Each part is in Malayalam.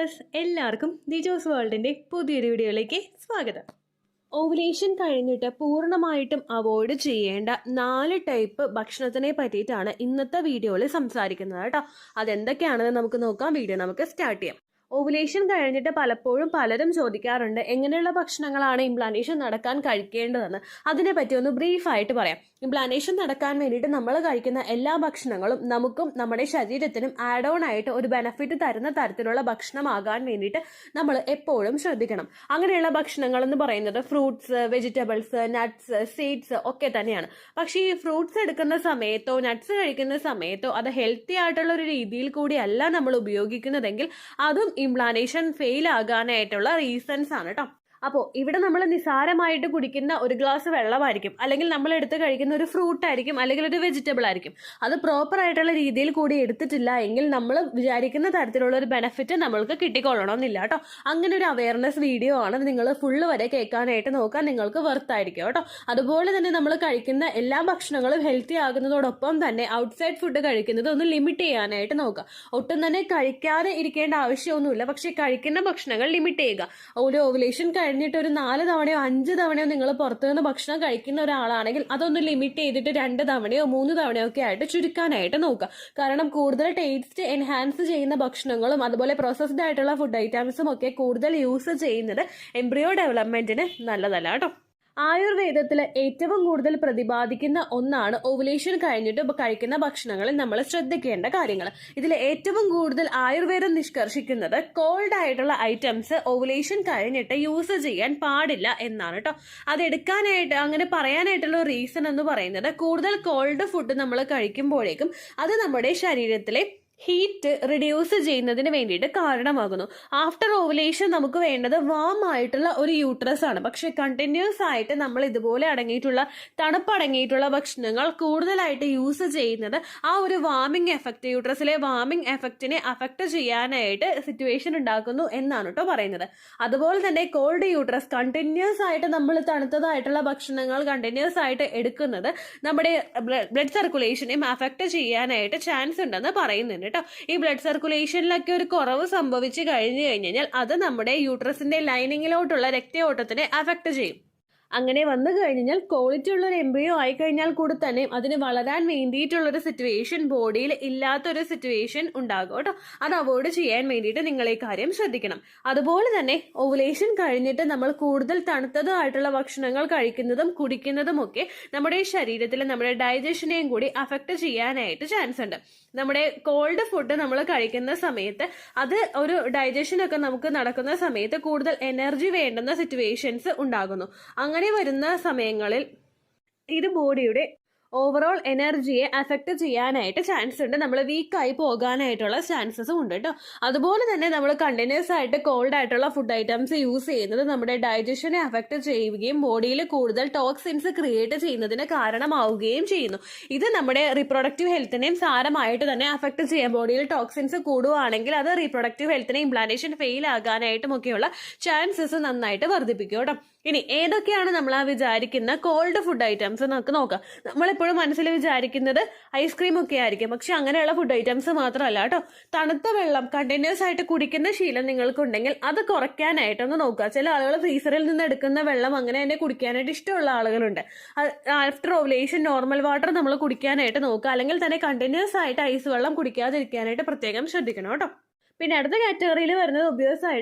വ്യൂവേഴ്സ്, എല്ലാവർക്കും ദിജോസ് വേൾഡിൻ്റെ പുതിയൊരു വീഡിയോയിലേക്ക് സ്വാഗതം. ഓവുലേഷൻ കഴിഞ്ഞിട്ട് പൂർണ്ണമായിട്ടും അവോയ്ഡ് ചെയ്യേണ്ട 4 ടൈപ്പ് ഭക്ഷണത്തിനെ പറ്റിയിട്ടാണ് ഇന്നത്തെ വീഡിയോയിൽ സംസാരിക്കുന്നത് കേട്ടോ. അതെന്തൊക്കെയാണെന്ന് നമുക്ക് നോക്കാം. വീഡിയോ നമുക്ക് സ്റ്റാർട്ട് ചെയ്യാം. ഓവുലേഷൻ കഴിഞ്ഞിട്ട് പലപ്പോഴും പലരും ചോദിക്കാറുണ്ട് എങ്ങനെയുള്ള ഭക്ഷണങ്ങളാണ് ഇംപ്ലാന്റേഷൻ നടക്കാൻ കഴിക്കേണ്ടതെന്ന്. അതിനെപ്പറ്റി ഒന്ന് ബ്രീഫായിട്ട് പറയാം. ഇംപ്ലാന്റേഷൻ നടക്കാൻ വേണ്ടിയിട്ട് നമ്മൾ കഴിക്കുന്ന എല്ലാ ഭക്ഷണങ്ങളും നമുക്കും നമ്മുടെ ശരീരത്തിനും ആഡ് ഓൺ ആയിട്ട് ഒരു ബെനഫിറ്റ് തരുന്ന തരത്തിലുള്ള ഭക്ഷണമാകാൻ വേണ്ടിയിട്ട് നമ്മൾ എപ്പോഴും ശ്രദ്ധിക്കണം. അങ്ങനെയുള്ള ഭക്ഷണങ്ങൾ എന്ന് പറയുന്നത് ഫ്രൂട്ട്സ്, വെജിറ്റബിൾസ്, നട്ട്സ്, സീഡ്സ് ഒക്കെ തന്നെയാണ്. പക്ഷേ ഈ ഫ്രൂട്ട്സ് എടുക്കുന്ന സമയത്തോ നട്ട്സ് കഴിക്കുന്ന സമയത്തോ അത് ഹെൽത്തി ആയിട്ടുള്ള ഒരു രീതിയിൽ കൂടിയല്ല നമ്മൾ ഉപയോഗിക്കുന്നതെങ്കിൽ അതും ഇംപ്ലാന്റേഷൻ ഫെയിൽ ആകാനായിട്ടുള്ള റീസൺസ് ആണ് കേട്ടോ. അപ്പോൾ ഇവിടെ നമ്മൾ നിസാരമായിട്ട് കുടിക്കുന്ന ഒരു ഗ്ലാസ് വെള്ളമായിരിക്കും, അല്ലെങ്കിൽ നമ്മൾ എടുത്ത് കഴിക്കുന്ന ഒരു ഫ്രൂട്ട് ആയിരിക്കും, അല്ലെങ്കിൽ ഒരു വെജിറ്റബിൾ ആയിരിക്കും. അത് പ്രോപ്പർ ആയിട്ടുള്ള രീതിയിൽ കൂടി എടുത്തിട്ടില്ല എങ്കിൽ നമ്മൾ വിചാരിക്കുന്ന തരത്തിലുള്ള ഒരു ബെനിഫിറ്റ് നമ്മൾക്ക് കിട്ടിക്കൊള്ളണമെന്നില്ല കേട്ടോ. അങ്ങനെ ഒരു അവയർനെസ് വീഡിയോ ആണ്. നിങ്ങൾ ഫുള്ള് വരെ കേൾക്കാനായിട്ട് നോക്കാൻ നിങ്ങൾക്ക് വെർത്തായിരിക്കും കേട്ടോ. അതുപോലെ തന്നെ നമ്മൾ കഴിക്കുന്ന എല്ലാ ഭക്ഷണങ്ങളും ഹെൽത്തി ആകുന്നതോടൊപ്പം തന്നെ ഔട്ട്സൈഡ് ഫുഡ് കഴിക്കുന്നത് ഒന്ന് ലിമിറ്റ് ചെയ്യാനായിട്ട് നോക്കുക. ഒട്ടും തന്നെ കഴിക്കാതെ ഇരിക്കേണ്ട ആവശ്യമൊന്നുമില്ല, പക്ഷെ കഴിക്കുന്ന ഭക്ഷണങ്ങൾ ലിമിറ്റ് ചെയ്യുക. ഒരു ഓവുലേഷൻ കഴിഞ്ഞിട്ട് ഒരു 4 തവണയോ 5 തവണയോ നിങ്ങൾ പുറത്തുനിന്ന് ഭക്ഷണം കഴിക്കുന്ന ഒരാളാണെങ്കിൽ അതൊന്ന് ലിമിറ്റ് ചെയ്തിട്ട് 2 തവണയോ 3 തവണയോ ഒക്കെ ആയിട്ട് ചുരുക്കാനായിട്ട് നോക്കുക. കാരണം കൂടുതൽ ടേസ്റ്റ് എൻഹാൻസ് ചെയ്യുന്ന ഭക്ഷണങ്ങളും അതുപോലെ പ്രോസസ്ഡ് ആയിട്ടുള്ള ഫുഡ് ഐറ്റംസും ഒക്കെ കൂടുതൽ യൂസ് ചെയ്യുന്നത് എംബ്രിയോ ഡെവലപ്മെന്റിന് നല്ലതല്ല കേട്ടോ. ആയുർവേദത്തിൽ ഏറ്റവും കൂടുതൽ പ്രതിപാദിക്കുന്ന ഒന്നാണ് ഓവുലേഷൻ കഴിഞ്ഞിട്ട് കഴിക്കുന്ന ഭക്ഷണങ്ങളിൽ നമ്മൾ ശ്രദ്ധിക്കേണ്ട കാര്യങ്ങൾ. ഇതിൽ ഏറ്റവും കൂടുതൽ ആയുർവേദം നിഷ്കർഷിക്കുന്നത് കോൾഡ് ആയിട്ടുള്ള ഐറ്റംസ് ഓവുലേഷൻ കഴിഞ്ഞിട്ട് യൂസ് ചെയ്യാൻ പാടില്ല എന്നാണ് കേട്ടോ. അതെടുക്കാനായിട്ട് അങ്ങനെ പറയാനായിട്ടുള്ള റീസൺ എന്ന് പറയുന്നത് കൂടുതൽ കോൾഡ് ഫുഡ് നമ്മൾ കഴിക്കുമ്പോഴേക്കും അത് നമ്മുടെ ശരീരത്തിലെ ഹീറ്റ് റിഡ്യൂസ് ചെയ്യുന്നതിന് വേണ്ടിയിട്ട് കാരണമാകുന്നു. ആഫ്റ്റർ ഓവുലേഷൻ നമുക്ക് വേണ്ടത് വാം ആയിട്ടുള്ള ഒരു യൂട്രസ് ആണ്. പക്ഷെ കണ്ടിന്യൂസ് ആയിട്ട് നമ്മൾ ഇതുപോലെ തണുപ്പടങ്ങിയിട്ടുള്ള ഭക്ഷണങ്ങൾ കൂടുതലായിട്ട് യൂസ് ചെയ്യുന്നത് ആ ഒരു വാമിംഗ് എഫക്റ്റ്, യൂട്രസിലെ വാമിംഗ് എഫക്റ്റിനെ അഫക്റ്റ് ചെയ്യാനായിട്ട് സിറ്റുവേഷൻ ഉണ്ടാക്കുന്നു എന്നാണ് കേട്ടോ പറയുന്നത്. അതുപോലെ തന്നെ കോൾഡ് യൂട്രസ്, കണ്ടിന്യൂസ് ആയിട്ട് നമ്മൾ തണുത്തതായിട്ടുള്ള ഭക്ഷണങ്ങൾ കണ്ടിന്യൂസ് ആയിട്ട് എടുക്കുന്നത് നമ്മുടെ ബ്ലഡ് സർക്കുലേഷനെയും അഫക്റ്റ് ചെയ്യാനായിട്ട് ചാൻസ് ഉണ്ടെന്ന് പറയുന്നുണ്ട്. ഈ ബ്ലഡ് സർക്കുലേഷനിലൊക്കെ ഒരു കുറവ് സംഭവിച്ചു കഴിഞ്ഞു കഴിഞ്ഞാൽ അത് നമ്മുടെ യൂട്രസിന്റെ ലൈനിങ്ങിലോട്ടുള്ള രക്തയോട്ടത്തിനെ അഫക്റ്റ് ചെയ്യും. അങ്ങനെ വന്നു കഴിഞ്ഞാൽ ക്വാളിറ്റി ഉള്ള ഒരു എംബ്രിയോ ആയി കഴിഞ്ഞാൽ കൂടി തന്നെ അതിന് വളരാൻ വേണ്ടിയിട്ടുള്ളൊരു സിറ്റുവേഷൻ ബോഡിയിൽ ഇല്ലാത്തൊരു സിറ്റുവേഷൻ ഉണ്ടാകും കേട്ടോ. അത് അവോയ്ഡ് ചെയ്യാൻ വേണ്ടിയിട്ട് നിങ്ങൾ ഈ കാര്യം ശ്രദ്ധിക്കണം. അതുപോലെ തന്നെ ഓവുലേഷൻ കഴിഞ്ഞിട്ട് നമ്മൾ കൂടുതൽ തണുത്തതായിട്ടുള്ള ഭക്ഷണങ്ങൾ കഴിക്കുന്നതും കുടിക്കുന്നതും ഒക്കെ നമ്മുടെ ശരീരത്തിൽ നമ്മുടെ ഡൈജഷനെയും കൂടി അഫക്റ്റ് ചെയ്യാനായിട്ട് ചാൻസ് ഉണ്ട്. നമ്മുടെ കോൾഡ് ഫുഡ് നമ്മൾ കഴിക്കുന്ന സമയത്ത് അത് ഒരു ഡൈജഷനൊക്കെ നമുക്ക് നടക്കുന്ന സമയത്ത് കൂടുതൽ എനർജി വേണ്ടുന്ന സിറ്റുവേഷൻസ് ഉണ്ടാകുന്നു. അങ്ങനെ വരുന്ന സമയങ്ങളിൽ ഇത് ബോഡിയുടെ ഓവറോൾ എനർജിയെ അഫക്റ്റ് ചെയ്യാനായിട്ട് ചാൻസ് ഉണ്ട്. നമ്മൾ വീക്കായി പോകാനായിട്ടുള്ള ചാൻസസും ഉണ്ട് കേട്ടോ. അതുപോലെ തന്നെ നമ്മൾ കണ്ടിന്യൂസ് ആയിട്ട് കോൾഡ് ആയിട്ടുള്ള ഫുഡ് ഐറ്റംസ് യൂസ് ചെയ്യുന്നത് നമ്മുടെ ഡൈജഷനെ അഫക്റ്റ് ചെയ്യുകയും ബോഡിയിൽ കൂടുതൽ ടോക്സിൻസ് ക്രിയേറ്റ് ചെയ്യുന്നതിന് കാരണമാവുകയും ചെയ്യുന്നു. ഇത് നമ്മുടെ റീപ്രൊഡക്റ്റീവ് ഹെൽത്തിനെയും സാരമായിട്ട് തന്നെ അഫക്റ്റ് ചെയ്യാം. ബോഡിയിൽ ടോക്സിൻസ് കൂടുകയാണെങ്കിൽ അത് റീപ്രൊഡക്റ്റീവ് ഹെൽത്തിനെ ഇംപ്ലാന്റേഷൻ ഫെയിൽ ആകാനായിട്ടും ഒക്കെയുള്ള ചാൻസസ് നന്നായിട്ട് വർദ്ധിപ്പിക്കും കേട്ടോ. ഇനി ഏതൊക്കെയാണ് നമ്മൾ വിചാരിക്കുന്ന കോൾഡ് ഫുഡ് ഐറ്റംസ് നമുക്ക് നോക്കാം. നമ്മളിപ്പോഴും മനസ്സിൽ വിചാരിക്കുന്നത് ഐസ്ക്രീം ഒക്കെ ആയിരിക്കും, പക്ഷെ അങ്ങനെയുള്ള ഫുഡ് ഐറ്റംസ് മാത്രമല്ല കേട്ടോ. തണുത്ത വെള്ളം കണ്ടിന്യൂസ് ആയിട്ട് കുടിക്കുന്ന ശീലം നിങ്ങൾക്കുണ്ടെങ്കിൽ അത് കുറയ്ക്കാനായിട്ടൊന്ന് നോക്കുക. ചില ആളുകൾ ഫ്രീസറിൽ നിന്ന് എടുക്കുന്ന വെള്ളം അങ്ങനെ തന്നെ കുടിക്കാനായിട്ട് ഇഷ്ടമുള്ള ആളുകളുണ്ട്. ആഫ്റ്റർ ഓവുലേഷൻ നോർമൽ വാട്ടർ നമ്മൾ കുടിക്കാനായിട്ട് നോക്കുക, അല്ലെങ്കിൽ തന്നെ കണ്ടിന്യൂസ് ആയിട്ട് ഐസ് വെള്ളം കുടിക്കാതിരിക്കാനായിട്ട് പ്രത്യേകം ശ്രദ്ധിക്കണം കേട്ടോ. പിന്നെ അടുത്ത കാറ്റഗറിയിൽ വരുന്നത്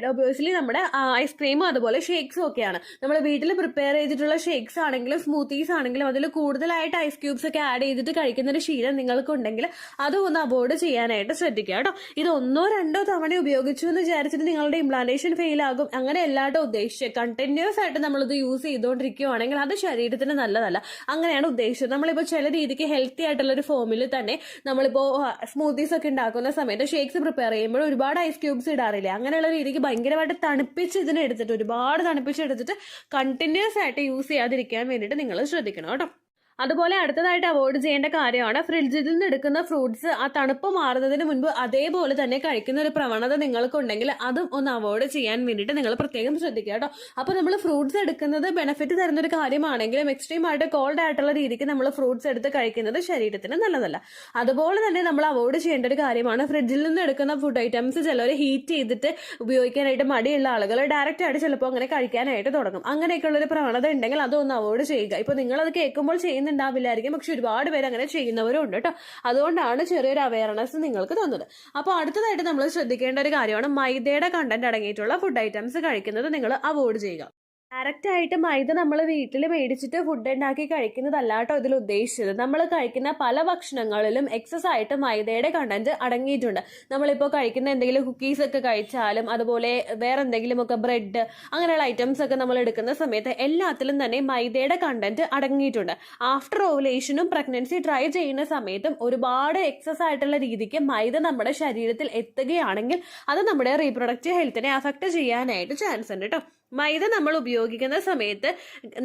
ഒബ്വിയസ്ലി നമ്മുടെ ഐസ്ക്രീമും അതുപോലെ ഷേക്സും ഒക്കെയാണ്. നമ്മൾ വീട്ടിൽ പ്രിപ്പയർ ചെയ്തിട്ടുള്ള ഷേക്സ് ആണെങ്കിലും സ്മൂത്തീസ് ആണെങ്കിലും അതിൽ കൂടുതലായിട്ട് ഐസ് ക്യൂബ്സ് ഒക്കെ ആഡ് ചെയ്തിട്ട് കഴിക്കുന്ന ഒരു ശീലം നിങ്ങൾക്കുണ്ടെങ്കിൽ അതും ഒന്ന് അവോയ്ഡ് ചെയ്യാനായിട്ട് ശ്രദ്ധിക്കുക കേട്ടോ. ഇത് 1-2 തവണ ഉപയോഗിച്ചു എന്ന് വിചാരിച്ചിട്ട് നിങ്ങളുടെ ഇംപ്ലാന്റേഷൻ ഫെയിൽ ആകും അങ്ങനെ എല്ലായിട്ടും ഉദ്ദേശിച്ചത്. കണ്ടിന്യൂസ് ആയിട്ട് നമ്മളിത് യൂസ് ചെയ്തുകൊണ്ടിരിക്കുകയാണെങ്കിൽ അത് ശരീരത്തിന് നല്ലതല്ല. അങ്ങനെയാണ് ഉദ്ദേശിച്ചത്. നമ്മളിപ്പോൾ ചില രീതിക്ക് ഹെൽത്തി ആയിട്ടുള്ള ഒരു ഫോമിൽ തന്നെ നമ്മളിപ്പോൾ സ്മൂത്തീസ് ഒക്കെ ഉണ്ടാക്കുന്ന സമയത്ത് ഷേക്സ് പ്രിപ്പയർ ചെയ്യുമ്പോൾ ഒരുപാട് ഐസ് ക്യൂബ്സ് ഇടാറില്ലേ, അങ്ങനെയുള്ള രീതിക്ക് ഭയങ്കരമായിട്ട് ഒരുപാട് തണുപ്പിച്ചെടുത്തിട്ട് കണ്ടിന്യൂസ് ആയിട്ട് യൂസ് ചെയ്യാതിരിക്കാൻ വേണ്ടിയിട്ട് നിങ്ങൾ ശ്രദ്ധിക്കണം കേട്ടോ. അതുപോലെ അടുത്തതായിട്ട് അവോയ്ഡ് ചെയ്യേണ്ട കാര്യമാണ് ഫ്രിഡ്ജിൽ നിന്ന് എടുക്കുന്ന ഫ്രൂട്ട്സ് ആ തണുപ്പ് മാറുന്നതിന് മുൻപ് അതേപോലെ തന്നെ കഴിക്കുന്ന ഒരു പ്രവണത നിങ്ങൾക്കുണ്ടെങ്കിൽ അതും ഒന്ന് അവോയ്ഡ് ചെയ്യാൻ വേണ്ടിയിട്ട് നിങ്ങൾ പ്രത്യേകം ശ്രദ്ധിക്കുക കേട്ടോ. അപ്പോൾ നമ്മൾ ഫ്രൂട്ട്സ് എടുക്കുന്നത് ബെനിഫിറ്റ് തരുന്ന ഒരു കാര്യമാണെങ്കിലും എക്സ്ട്രീം ആയിട്ട് കോൾഡ് ആയിട്ടുള്ള രീതിക്ക് നമ്മൾ ഫ്രൂട്ട്സ് എടുത്ത് കഴിക്കുന്നത് ശരീരത്തിന് നല്ലതല്ല. അതുപോലെ തന്നെ നമ്മൾ അവോയ്ഡ് ചെയ്യേണ്ട ഒരു കാര്യമാണ് ഫ്രിഡ്ജിൽ നിന്ന് എടുക്കുന്ന ഫുഡ് ഐറ്റംസ് ചിലർ ഹീറ്റ് ചെയ്തിട്ട് ഉപയോഗിക്കാനായിട്ട് മടിയുള്ള ആളുകൾ ഡയറക്റ്റ് ആയിട്ട് ചിലപ്പോൾ അങ്ങനെ കഴിക്കാനായിട്ട് തുടങ്ങും. അങ്ങനെയൊക്കെയുള്ള ഒരു പ്രവണത ഉണ്ടെങ്കിൽ അതൊന്ന് അവോയ്ഡ് ചെയ്യുക. ഇപ്പോൾ നിങ്ങളത് കേൾക്കുമ്പോൾ ചെയ്യുന്നുണ്ടാവില്ലായിരിക്കും, പക്ഷെ ഒരുപാട് പേര് അങ്ങനെ ചെയ്യുന്നവരും ഉണ്ട് കേട്ടോ. അതുകൊണ്ടാണ് ചെറിയൊരു അവയർനെസ് നിങ്ങൾക്ക് തന്നത്. അപ്പോൾ അടുത്തതായിട്ട് നമ്മൾ ശ്രദ്ധിക്കേണ്ട ഒരു കാര്യമാണ് മൈദയുടെ കണ്ടന്റ് അടങ്ങിയിട്ടുള്ള ഫുഡ് ഐറ്റംസ് കഴിക്കുന്നത് നിങ്ങൾ അവോയ്ഡ് ചെയ്യുക. ഡയറക്റ്റ് ആയിട്ട് മൈദ നമ്മൾ വീട്ടിൽ മേടിച്ചിട്ട് ഫുഡ് ഉണ്ടാക്കി കഴിക്കുന്നതല്ല കേട്ടോ ഇതിൽ ഉദ്ദേശിച്ചത്. നമ്മൾ കഴിക്കുന്ന പല ഭക്ഷണങ്ങളിലും എക്സസ് ആയിട്ട് മൈദയുടെ കണ്ടന്റ് അടങ്ങിയിട്ടുണ്ട്. നമ്മളിപ്പോൾ കഴിക്കുന്ന എന്തെങ്കിലും കുക്കീസ് ഒക്കെ കഴിച്ചാലും അതുപോലെ വേറെ എന്തെങ്കിലുമൊക്കെ ബ്രെഡ് അങ്ങനെയുള്ള ഐറ്റംസ് ഒക്കെ നമ്മൾ എടുക്കുന്ന സമയത്ത് എല്ലാത്തിലും തന്നെ മൈദയുടെ കണ്ടന്റ് അടങ്ങിയിട്ടുണ്ട്. ആഫ്റ്റർ ഓവുലേഷനും പ്രഗ്നൻസി ട്രൈ ചെയ്യുന്ന സമയത്തും ഒരുപാട് എക്സസ് ആയിട്ടുള്ള രീതിക്ക് മൈദ നമ്മുടെ ശരീരത്തിൽ എത്തുകയാണെങ്കിൽ അത് നമ്മുടെ റീപ്രൊഡക്റ്റീവ് ഹെൽത്തിനെ അഫക്റ്റ് ചെയ്യാനായിട്ട് ചാൻസ് ഉണ്ട് കേട്ടോ. മൈദ നമ്മൾ ഉപയോഗിക്കുന്ന സമയത്ത്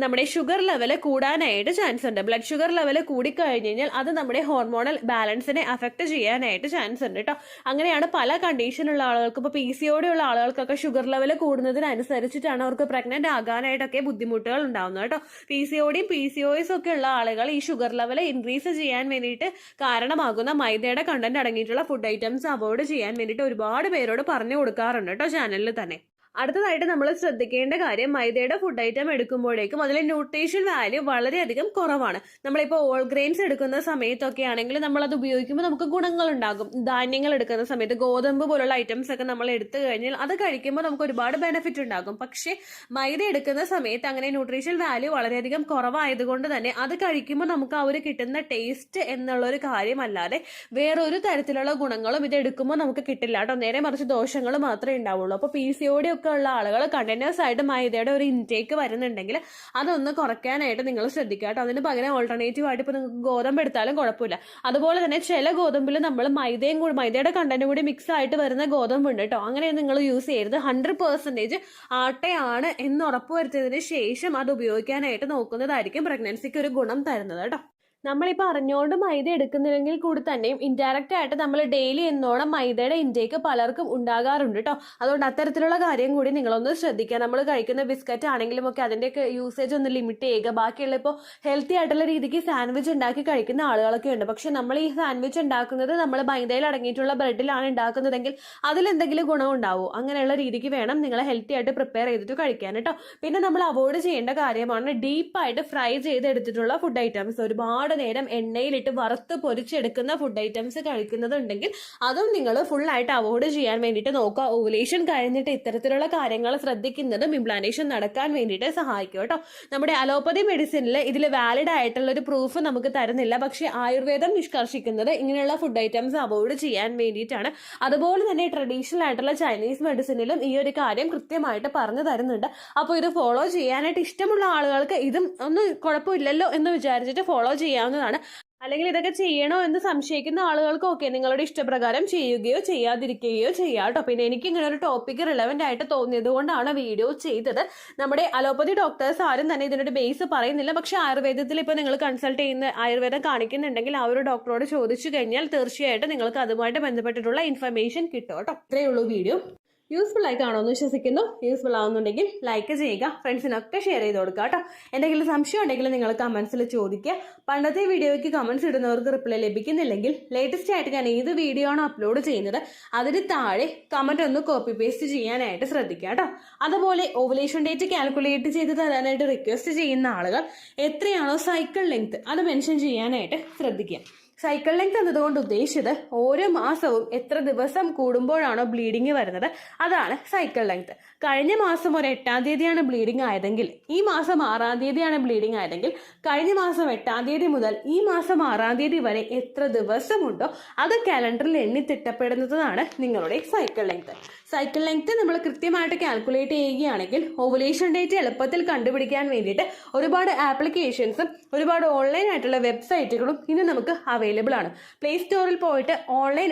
നമ്മുടെ ഷുഗർ ലെവൽ കൂടാനായിട്ട് ചാൻസ് ഉണ്ട്. ബ്ലഡ് ഷുഗർ ലെവൽ കൂടിക്കഴിഞ്ഞ് കഴിഞ്ഞാൽ അത് നമ്മുടെ ഹോർമോണൽ ബാലൻസിനെ അഫക്റ്റ് ചെയ്യാനായിട്ട് ചാൻസ് ഉണ്ട് കേട്ടോ. അങ്ങനെയാണ് പല കണ്ടീഷനുള്ള ആളുകൾക്ക്, ഇപ്പോൾ PCOD ഉള്ള ആളുകൾക്കൊക്കെ ഷുഗർ ലെവൽ കൂടുന്നതിനനുസരിച്ചിട്ടാണ് അവർക്ക് പ്രഗ്നന്റ് ആകാനായിട്ടൊക്കെ ബുദ്ധിമുട്ടുകൾ ഉണ്ടാവുന്നത് കേട്ടോ. PCODയും PCOS ഒക്കെ ഉള്ള ആളുകൾ ഈ ഷുഗർ ലെവൽ ഇൻക്രീസ് ചെയ്യാൻ വേണ്ടിയിട്ട് കാരണമാകുന്ന മൈദയുടെ കണ്ടന്റ് അടങ്ങിയിട്ടുള്ള ഫുഡ് ഐറ്റംസ് അവോയ്ഡ് ചെയ്യാൻ വേണ്ടിയിട്ട് ഒരുപാട് പേരോട് പറഞ്ഞു കൊടുക്കാറുണ്ട് കേട്ടോ ചാനലിൽ തന്നെ. അടുത്തതായിട്ട് നമ്മൾ ശ്രദ്ധിക്കേണ്ട കാര്യം മൈദയുടെ ഫുഡ് ഐറ്റം എടുക്കുമ്പോഴേക്കും അതിലെ ന്യൂട്രീഷൻ വാല്യൂ വളരെയധികം കുറവാണ്. നമ്മളിപ്പോൾ ഓൾ ഗ്രെയിൻസ് എടുക്കുന്ന സമയത്തൊക്കെ ആണെങ്കിൽ നമ്മളത് ഉപയോഗിക്കുമ്പോൾ നമുക്ക് ഗുണങ്ങൾ ഉണ്ടാകും. ധാന്യങ്ങൾ എടുക്കുന്ന സമയത്ത് ഗോതമ്പ് പോലുള്ള ഐറ്റംസ് ഒക്കെ നമ്മൾ എടുത്തു കഴിഞ്ഞാൽ അത് കഴിക്കുമ്പോൾ നമുക്ക് ഒരുപാട് ബെനിഫിറ്റ് ഉണ്ടാകും. പക്ഷേ മൈദ എടുക്കുന്ന സമയത്ത് അങ്ങനെ ന്യൂട്രീഷൻ വാല്യൂ വളരെയധികം കുറവായതുകൊണ്ട് തന്നെ അത് കഴിക്കുമ്പോൾ നമുക്ക് ആ ഒരു കിട്ടുന്ന ടേസ്റ്റ് എന്നുള്ളൊരു കാര്യമല്ലാതെ വേറൊരു തരത്തിലുള്ള ഗുണങ്ങളും ഇത് എടുക്കുമ്പോൾ നമുക്ക് കിട്ടില്ല കേട്ടോ. നേരെ മറിച്ച് ദോഷങ്ങൾ മാത്രമേ ഉണ്ടാവുള്ളൂ. അപ്പോൾ PCOD ഉള്ള ആളുകൾ കണ്ടിന്യൂസ് ആയിട്ട് മൈദയുടെ ഒരു ഇൻടേക്ക് വരുന്നുണ്ടെങ്കിൽ അതൊന്ന് കുറയ്ക്കാനായിട്ട് നിങ്ങൾ ശ്രദ്ധിക്കുക കേട്ടോ. അതിന് പകരം ഓൾട്ടർനേറ്റീവ് ആയിട്ട് ഇപ്പോൾ നിങ്ങൾക്ക് ഗോതമ്പ് എടുത്താലും കുഴപ്പമില്ല. അതുപോലെ തന്നെ ചില ഗോതമ്പിൽ നമ്മൾ മൈദയുടെ കണ്ടന്റ് കൂടി മിക്സ് ആയിട്ട് വരുന്ന ഗോതമ്പുണ്ട് കേട്ടോ. അങ്ങനെ നിങ്ങൾ യൂസ് ചെയ്യരുത്. 100% ആട്ടയാണ് എന്ന് ഉറപ്പുവരുത്തിയതിന് ശേഷം അത് ഉപയോഗിക്കാനായിട്ട് നോക്കുന്നതായിരിക്കും പ്രഗ്നൻസിക്ക് ഒരു ഗുണം തരുന്നത് കേട്ടോ. നമ്മളിപ്പോൾ അറിഞ്ഞുകൊണ്ട് മൈദ എടുക്കുന്നില്ലെങ്കിൽ കൂടി തന്നെയും ഇൻഡയറക്റ്റ് ആയിട്ട് നമ്മൾ ഡെയിലി എന്നോണം മൈദയുടെ ഇൻടേക്ക് പലർക്കും ഉണ്ടാകാറുണ്ട് കേട്ടോ. അതുകൊണ്ട് അത്തരത്തിലുള്ള കാര്യം കൂടി നിങ്ങളൊന്ന് ശ്രദ്ധിക്കുക. നമ്മൾ കഴിക്കുന്ന ബിസ്ക്കറ്റ് ആണെങ്കിലും ഒക്കെ അതിൻ്റെയൊക്കെ യൂസേജ് ഒന്ന് ലിമിറ്റ് ചെയ്യുക. ബാക്കിയുള്ള ഇപ്പോൾ ഹെൽത്തി ആയിട്ടുള്ള രീതിക്ക് സാൻഡ്വിച്ച് ഉണ്ടാക്കി കഴിക്കുന്ന ആളുകളൊക്കെ ഉണ്ട്. പക്ഷെ നമ്മൾ ഈ സാൻഡ്വിച്ച് ഉണ്ടാക്കുന്നത് നമ്മൾ മൈദയിൽ അടങ്ങിയിട്ടുള്ള ബ്രെഡിലാണ് ഉണ്ടാക്കുന്നതെങ്കിൽ അതിലെന്തെങ്കിലും ഗുണം ഉണ്ടാവുമോ? അങ്ങനെയുള്ള രീതിക്ക് വേണം നിങ്ങൾ ഹെൽത്തി ആയിട്ട് പ്രിപ്പയർ ചെയ്തിട്ട് കഴിക്കാൻ കേട്ടോ. പിന്നെ നമ്മൾ അവോയ്ഡ് ചെയ്യേണ്ട കാര്യമാണ് ഡീപ്പായിട്ട് ഫ്രൈ ചെയ്തെടുത്തിട്ടുള്ള ഫുഡ് ഐറ്റംസ്. ഒരുപാട് നേരം എണ്ണയിലിട്ട് വറുത്ത് പൊരിച്ചെടുക്കുന്ന ഫുഡ് ഐറ്റംസ് കഴിക്കുന്നതുണ്ടെങ്കിൽ അതും നിങ്ങൾ ഫുള്ളായിട്ട് അവോയ്ഡ് ചെയ്യാൻ വേണ്ടിയിട്ട് നോക്കുക. ഓവുലേഷൻ കഴിഞ്ഞിട്ട് ഇത്തരത്തിലുള്ള കാര്യങ്ങൾ ശ്രദ്ധിക്കുന്നതും ഇംപ്ലാന്റേഷൻ നടക്കാൻ വേണ്ടിയിട്ട് സഹായിക്കും കേട്ടോ. നമ്മുടെ അലോപ്പതി മെഡിസിനിൽ ഇതിൽ വാലിഡ് ആയിട്ടുള്ള ഒരു പ്രൂഫ് നമുക്ക് തരുന്നില്ല. പക്ഷേ ആയുർവേദം നിഷ്കർഷിക്കുന്നത് ഇങ്ങനെയുള്ള ഫുഡ് ഐറ്റംസ് അവോയ്ഡ് ചെയ്യാൻ വേണ്ടിയിട്ടാണ്. അതുപോലെ തന്നെ ട്രഡീഷണൽ ആയിട്ടുള്ള ചൈനീസ് മെഡിസിനിലും ഈ ഒരു കാര്യം കൃത്യമായിട്ട് പറഞ്ഞു തരുന്നുണ്ട്. അപ്പോൾ ഇത് ഫോളോ ചെയ്യാനായിട്ട് ഇഷ്ടമുള്ള ആളുകൾക്ക് ഇതും ഒന്നും കുഴപ്പമില്ലല്ലോ എന്ന് വിചാരിച്ചിട്ട് ഫോളോ ചെയ്യാവുന്നതാണ്. അല്ലെങ്കിൽ ഇതൊക്കെ ചെയ്യണോ എന്ന് സംശയിക്കുന്ന ആളുകൾക്ക് ഓക്കെ, നിങ്ങളുടെ ഇഷ്ടപ്രകാരം ചെയ്യുകയോ ചെയ്യാതിരിക്കുകയോ ചെയ്യാം കേട്ടോ. പിന്നെ എനിക്ക് ഇങ്ങനെ ഒരു ടോപ്പിക് റിലവൻ്റ് ആയിട്ട് തോന്നിയത് കൊണ്ടാണ് വീഡിയോ ചെയ്തത്. നമ്മുടെ അലോപ്പതി ഡോക്ടേഴ്സ് ആരും തന്നെ ഇതിനൊരു ബേസ് പറയുന്നില്ല. പക്ഷെ ആയുർവേദത്തിൽ ഇപ്പോൾ നിങ്ങൾ കൺസൾട്ട് ചെയ്യുന്ന ആയുർവേദം കാണിക്കുന്നുണ്ടെങ്കിൽ ആ ഒരു ഡോക്ടറോട് ചോദിച്ചു കഴിഞ്ഞാൽ തീർച്ചയായിട്ടും നിങ്ങൾക്ക് അതുമായിട്ട് ബന്ധപ്പെട്ടിട്ടുള്ള ഇൻഫർമേഷൻ കിട്ടും കേട്ടോ. ഇത്രയേ ഉള്ളൂ വീഡിയോ. യൂസ്ഫുൾ ആയി കാണുമെന്ന് വിശ്വസിക്കുന്നു. യൂസ്ഫുൾ ആവുന്നുണ്ടെങ്കിൽ ലൈക്ക് ചെയ്യുക, ഫ്രണ്ട്സിനൊക്കെ ഷെയർ ചെയ്ത് കൊടുക്കുക കേട്ടോ. എന്തെങ്കിലും സംശയം ഉണ്ടെങ്കിൽ നിങ്ങൾ കമൻസിൽ ചോദിക്കുക. പണ്ടത്തെ വീഡിയോയ്ക്ക് കമൻസ് ഇടുന്നവർക്ക് റിപ്ലൈ ലഭിക്കുന്നില്ലെങ്കിൽ ലേറ്റസ്റ്റ് ആയിട്ട് ഞാൻ ഏത് വീഡിയോ ആണോ അപ്ലോഡ് ചെയ്യുന്നത് അതിന് താഴെ കമൻറ്റ് ഒന്ന് കോപ്പി പേസ്റ്റ് ചെയ്യാനായിട്ട് ശ്രദ്ധിക്കുക കേട്ടോ. അതുപോലെ ഓവുലേഷൻ ഡേറ്റ് കാൽക്കുലേറ്റ് ചെയ്ത് തരാനായിട്ട് റിക്വസ്റ്റ് ചെയ്യുന്ന ആളുകൾ എത്രയാണോ സൈക്കിൾ ലെങ്ത് അത് മെൻഷൻ ചെയ്യാനായിട്ട് ശ്രദ്ധിക്കുക. സൈക്കിൾ ലെങ്ത് എന്നതുകൊണ്ട് ഉദ്ദേശിച്ചത് ഓരോ മാസവും എത്ര ദിവസം കൂടുമ്പോഴാണോ ബ്ലീഡിങ് വരുന്നത് അതാണ് സൈക്കിൾ ലെങ്ത്. കഴിഞ്ഞ മാസം ഒരു 8-ാം തീയതിയാണ് ബ്ലീഡിങ് ആയതെങ്കിൽ ഈ മാസം 6-ാം തീയതിയാണ് ബ്ലീഡിങ് ആയതെങ്കിൽ കഴിഞ്ഞ മാസം 8-ാം തീയതി മുതൽ ഈ മാസം 6-ാം തീയതി വരെ എത്ര ദിവസമുണ്ടോ അത് കാലണ്ടറിൽ എണ്ണി തിട്ടപ്പെടുന്നതാണ് നിങ്ങളുടെ സൈക്കിൾ ലെങ്ത്. സൈക്കിൾ ലെങ്ത് നമ്മൾ കൃത്യമായിട്ട് കാൽക്കുലേറ്റ് ചെയ്യുകയാണെങ്കിൽ ഓവുലേഷൻ ഡേറ്റ് എളുപ്പത്തിൽ കണ്ടുപിടിക്കാൻ വേണ്ടിയിട്ട് ഒരുപാട് ആപ്ലിക്കേഷൻസും ഒരുപാട് ഓൺലൈൻ ആയിട്ടുള്ള വെബ്സൈറ്റുകളും ഇന്ന് നമുക്ക് അവൈലബിൾ ആണ്. പ്ലേ സ്റ്റോറിൽ പോയിട്ട് ഓൺലൈൻ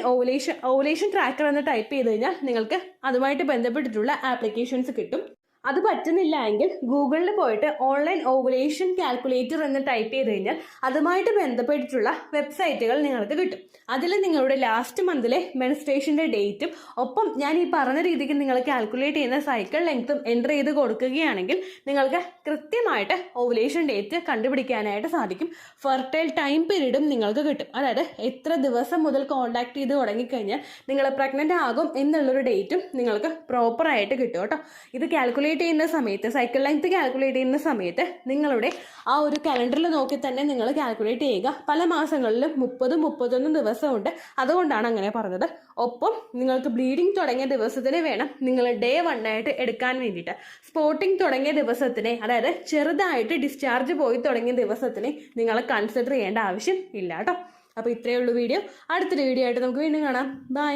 ഓവുലേഷൻ ട്രാക്കർ എന്ന് ടൈപ്പ് ചെയ്ത് കഴിഞ്ഞാൽ നിങ്ങൾക്ക് അതുമായിട്ട് ബന്ധപ്പെട്ടിട്ടുള്ള ആപ്ലിക്കേഷൻസ് കിട്ടും. അത് പറ്റുന്നില്ല എങ്കിൽ ഗൂഗിളിൽ പോയിട്ട് ഓൺലൈൻ ഓവുലേഷൻ കാൽക്കുലേറ്റർ എന്ന് ടൈപ്പ് ചെയ്ത് കഴിഞ്ഞാൽ അതുമായിട്ട് ബന്ധപ്പെട്ടിട്ടുള്ള വെബ്സൈറ്റുകൾ നിങ്ങൾക്ക് കിട്ടും. അതിൽ നിങ്ങളുടെ ലാസ്റ്റ് മന്തിലെ മെൻസ്ട്രേഷൻ്റെ ഡേറ്റും ഒപ്പം ഞാൻ ഈ പറഞ്ഞ രീതിക്ക് നിങ്ങൾ കാൽക്കുലേറ്റ് ചെയ്യുന്ന സൈക്കിൾ ലെങ്ത്തും എൻ്റർ ചെയ്ത് കൊടുക്കുകയാണെങ്കിൽ നിങ്ങൾക്ക് കൃത്യമായിട്ട് ഓവുലേഷൻ ഡേറ്റ് കണ്ടുപിടിക്കാനായിട്ട് സാധിക്കും. ഫെർട്ടൈൽ ടൈം പീരീഡും നിങ്ങൾക്ക് കിട്ടും. അതായത് എത്ര ദിവസം മുതൽ കോൺടാക്ട് ചെയ്ത് തുടങ്ങിക്കഴിഞ്ഞാൽ നിങ്ങൾ പ്രഗ്നൻ്റ് ആകും എന്നുള്ളൊരു ഡേറ്റും നിങ്ങൾക്ക് പ്രോപ്പറായിട്ട് കിട്ടും കേട്ടോ. ഇത് കാൽക്കുലേറ്റ് ചെയ്യുന്ന സമയത്ത്, സൈക്കിൾ ലെങ്ത് കാൽക്കുലേറ്റ് ചെയ്യുന്ന സമയത്ത് നിങ്ങളുടെ ആ ഒരു കലണ്ടറിൽ നോക്കി തന്നെ നിങ്ങൾ കാൽക്കുലേറ്റ് ചെയ്യുക. പല മാസങ്ങളിലും 30-31 ദിവസമുണ്ട്, അതുകൊണ്ടാണ് അങ്ങനെ പറഞ്ഞത്. ഒപ്പം നിങ്ങൾക്ക് ബ്ലീഡിങ് തുടങ്ങിയ ദിവസത്തിന് വേണം നിങ്ങൾ ഡേ 1 ആയിട്ട് എടുക്കാൻ വേണ്ടിയിട്ട്. സ്പോട്ടിങ് തുടങ്ങിയ ദിവസത്തിനെ, അതായത് ചെറുതായിട്ട് ഡിസ്ചാർജ് പോയി തുടങ്ങിയ ദിവസത്തിനെ നിങ്ങൾ കൺസിഡർ ചെയ്യേണ്ട ആവശ്യം ഇല്ല കേട്ടോ. അപ്പോൾ ഇത്രയേ ഉള്ളൂ വീഡിയോ. അടുത്തൊരു വീഡിയോ ആയിട്ട് നമുക്ക് വീണ്ടും കാണാം. ബൈ.